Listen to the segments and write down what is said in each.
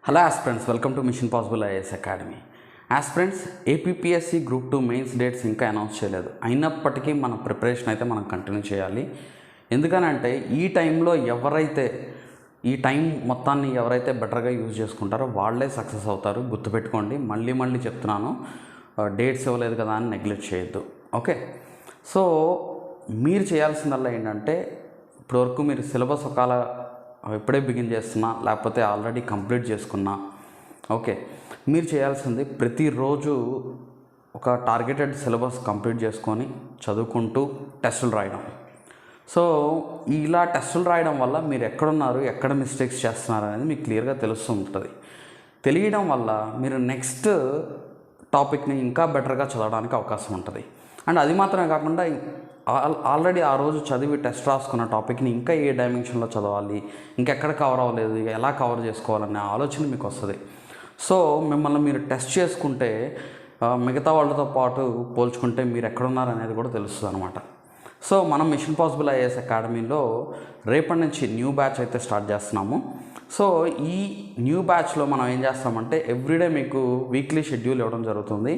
Hello aspirants, welcome to machine possible IAS academy. Aspirants, APPSC group 2 mains dates ఇంకా announce చేయలేదు. అయినప్పటికీ మన preparation అయితే మనం కంటిన్యూ చేయాలి. ఎందుకనంటే ఈ టైంలో ఈ టైం మొత్తాన్ని ఎవరైతే బెటర్గా యూజ్ చేసుకుంటారో వాళ్ళే సక్సెస్ అవుతారు. గుర్తుపెట్టుకోండి, మళ్ళీ చెప్తున్నాను, డేట్స్ ఇవ్వలేదు కదా అని నెగ్లెక్ట్ చేయొద్దు. ఓకే, సో మీరు చేయాల్సిందల్లా ఏంటంటే ఇప్పటివరకు మీరు సిలబస్ ఇప్పుడే బిగిన్ చేస్తున్నా లేకపోతే ఆల్రెడీ కంప్లీట్ చేసుకున్నా, ఓకే, మీరు చేయాల్సింది ప్రతిరోజు ఒక టార్గెటెడ్ సిలబస్ కంప్లీట్ చేసుకొని చదువుకుంటూ టెస్టులు రాయడం. సో ఇలా టెస్టులు రాయడం వల్ల మీరు ఎక్కడున్నారు, ఎక్కడ మిస్టేక్స్ చేస్తున్నారు అనేది మీకు క్లియర్గా తెలుస్తూ ఉంటుంది. తెలియడం వల్ల మీరు నెక్స్ట్ టాపిక్ని ఇంకా బెటర్గా చదవడానికి అవకాశం ఉంటుంది. అండ్ అది మాత్రమే కాకుండా ఆల్రెడీ ఆ రోజు చదివి టెస్ట్ రాసుకున్న టాపిక్ని ఇంకా ఏ డైమెన్షన్లో చదవాలి, ఇంకెక్కడ కవర్ అవ్వలేదు, ఎలా కవర్ చేసుకోవాలనే ఆలోచన మీకు వస్తుంది. సో మిమ్మల్ని మీరు టెస్ట్ చేసుకుంటే మిగతా వాళ్ళతో పాటు పోల్చుకుంటే మీరు ఎక్కడున్నారు అనేది కూడా తెలుస్తుంది అనమాట. సో మనం మిషన్ పాసిబుల్ ఐఏఎస్ అకాడమీలో రేపటి నుంచి న్యూ బ్యాచ్ అయితే స్టార్ట్ చేస్తున్నాము. సో ఈ న్యూ బ్యాచ్లో మనం ఏం చేస్తామంటే ఎవ్రీడే మీకు వీక్లీ షెడ్యూల్ ఇవ్వడం జరుగుతుంది.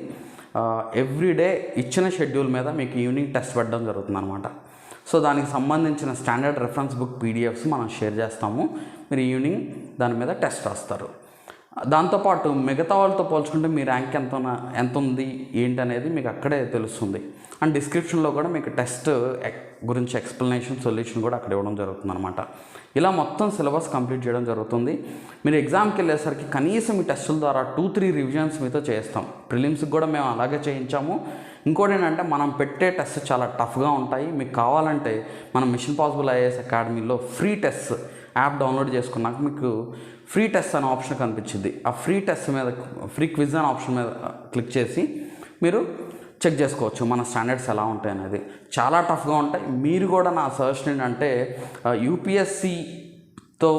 ఎవ్రీడే ఇచ్చిన షెడ్యూల్ మీద మీకు ఈవినింగ్ టెస్ట్ పెట్టడం జరుగుతుంది అనమాట. సో దానికి సంబంధించిన స్టాండర్డ్ రెఫరెన్స్ బుక్ పీడిఎఫ్స్ మనం షేర్ చేస్తాము. మీరు ఈవినింగ్ దాని మీద టెస్ట్ రాస్తారు. దాంతోపాటు మిగతా వాళ్ళతో పోల్చుకుంటే మీ ర్యాంక్ ఎంత ఉంది ఏంటి అనేది మీకు అక్కడే తెలుస్తుంది. అండ్ డిస్క్రిప్షన్లో కూడా మీకు టెస్ట్ గురించి ఎక్స్ప్లెనేషన్, సొల్యూషన్ కూడా అక్కడ ఇవ్వడం జరుగుతుంది అనమాట. ఇలా మొత్తం సిలబస్ కంప్లీట్ చేయడం జరుగుతుంది. మీరు ఎగ్జామ్కి వెళ్ళేసరికి కనీసం ఈ టెస్టుల ద్వారా 2-3 రివిజన్స్ మీతో చేస్తాం. ప్రిలిమ్స్కి కూడా మేము అలాగే చేయించాము. ఇంకోటి ఏంటంటే మనం పెట్టే టెస్ట్ చాలా టఫ్గా ఉంటాయి. మీకు కావాలంటే మనం మిషన్ పాసిబుల్ ఐఏఎస్ అకాడమీలో ఫ్రీ టెస్ట్ యాప్ డౌన్లోడ్ చేసుకున్నాక మీకు ఫ్రీ టెస్ట్ అనే ఆప్షన్ కనిపించింది. ఆ ఫ్రీ టెస్ట్ మీద, ఫ్రీ క్విజ్ అనే ఆప్షన్ మీద క్లిక్ చేసి మీరు చెక్ చేసుకోవచ్చు మన స్టాండర్డ్స్ ఎలా ఉంటాయి అనేది. చాలా టఫ్గా ఉంటాయి. మీరు కూడా నా సజెషన్ ఏంటంటే యూపీఎస్సీతో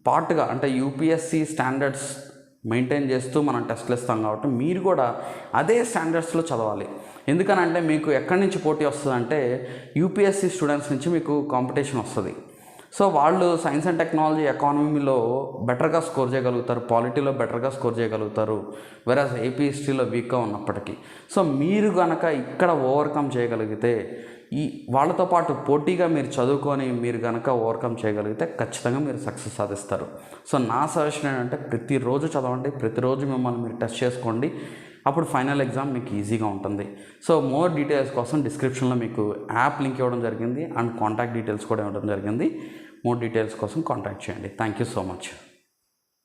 పాటుగా, అంటే యూపీఎస్సీ స్టాండర్డ్స్ మెయింటైన్ చేస్తూ మనం టెస్ట్లు ఇస్తాం కాబట్టి మీరు కూడా అదే స్టాండర్డ్స్లో చదవాలి. ఎందుకనంటే మీకు ఎక్కడి నుంచి పోటీ వస్తుందంటే యూపీఎస్సీ స్టూడెంట్స్ నుంచి మీకు కాంపిటీషన్ వస్తుంది. సో వాళ్ళు సైన్స్ అండ్ టెక్నాలజీ, ఎకానమీలో బెటర్గా స్కోర్ చేయగలుగుతారు, పాలిటీలో బెటర్గా స్కోర్ చేయగలుగుతారు, వెరాజ్ ఏపీ హిస్టరీలో వీక్గా ఉన్నప్పటికీ. సో మీరు కనుక ఇక్కడ ఓవర్కమ్ చేయగలిగితే, వాళ్ళతో పాటు పోటీగా మీరు చదువుకొని మీరు కనుక ఓవర్కమ్ చేయగలిగితే ఖచ్చితంగా మీరు సక్సెస్ సాధిస్తారు. సో నా సజెషన్ ఏంటంటే ప్రతిరోజు చదవండి, ప్రతిరోజు మిమ్మల్ని మీరు టెస్ట్ చేసుకోండి. అప్పుడు ఫైనల్ ఎగ్జామ్ మీకు ఈజీగా ఉంటుంది. సో మోర్ డీటెయిల్స్ కోసం డిస్క్రిప్షన్లో మీకు యాప్ లింక్ ఇవ్వడం జరిగింది అండ్ కాంటాక్ట్ డీటెయిల్స్ కూడా ఇవ్వడం జరిగింది. మోర్ డీటెయిల్స్ కోసం కాంటాక్ట్ చేయండి. Thank you so much.